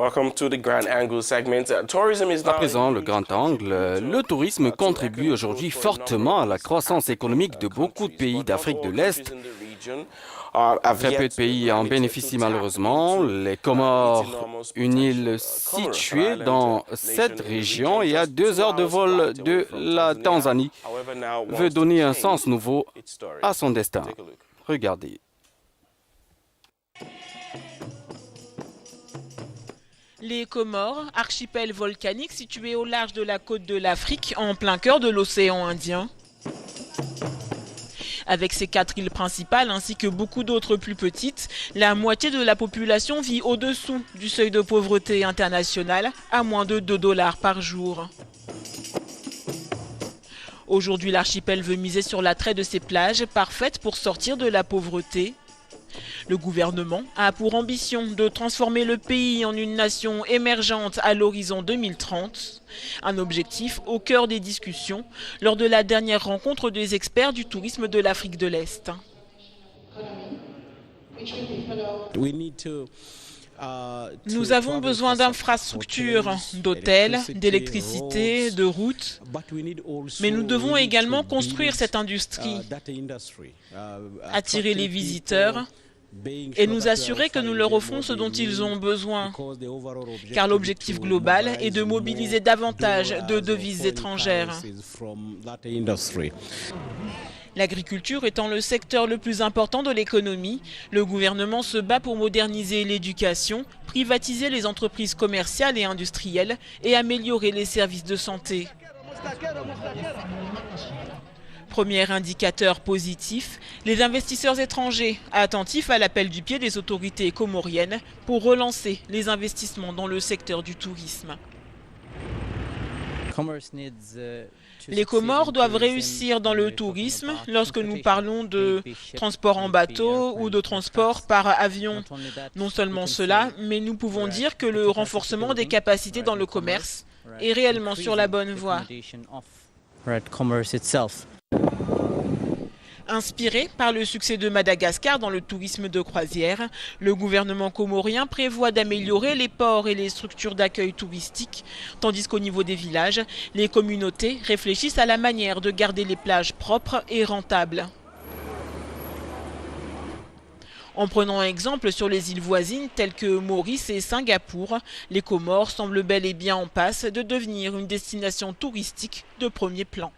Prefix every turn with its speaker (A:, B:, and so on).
A: Welcome to the Grand Angle segment. Tourism is
B: À présent, le grand angle, le tourisme contribue aujourd'hui fortement à la croissance économique de beaucoup de pays d'Afrique de l'Est. Très peu de pays en bénéficient malheureusement. Les Comores, une île située dans cette région et à 2 heures de vol de la Tanzanie, veut donner un sens nouveau à son destin. Regardez.
C: Les Comores, archipel volcanique situé au large de la côte de l'Afrique, en plein cœur de l'océan Indien. Avec ses 4 îles principales ainsi que beaucoup d'autres plus petites, la moitié de la population vit au-dessous du seuil de pauvreté international, à moins de $2 par jour. Aujourd'hui, l'archipel veut miser sur l'attrait de ses plages, parfaites pour sortir de la pauvreté. Le gouvernement a pour ambition de transformer le pays en une nation émergente à l'horizon 2030, un objectif au cœur des discussions lors de la dernière rencontre des experts du tourisme de l'Afrique de l'Est. Nous avons besoin d'infrastructures, d'hôtels, d'électricité, de routes, mais nous devons également construire cette industrie, attirer les visiteurs et nous assurer que nous leur offrons ce dont ils ont besoin, car l'objectif global est de mobiliser davantage de devises étrangères. L'agriculture étant le secteur le plus important de l'économie, le gouvernement se bat pour moderniser l'éducation, privatiser les entreprises commerciales et industrielles et améliorer les services de santé. Premier indicateur positif, les investisseurs étrangers attentifs à l'appel du pied des autorités comoriennes pour relancer les investissements dans le secteur du tourisme. Les Comores doivent réussir dans le tourisme lorsque nous parlons de transport en bateau ou de transport par avion. Non seulement cela, mais nous pouvons dire que le renforcement des capacités dans le commerce est réellement sur la bonne voie. Inspiré par le succès de Madagascar dans le tourisme de croisière, le gouvernement comorien prévoit d'améliorer les ports et les structures d'accueil touristique, tandis qu'au niveau des villages, les communautés réfléchissent à la manière de garder les plages propres et rentables. En prenant un exemple sur les îles voisines telles que Maurice et Singapour, les Comores semblent bel et bien en passe de devenir une destination touristique de premier plan.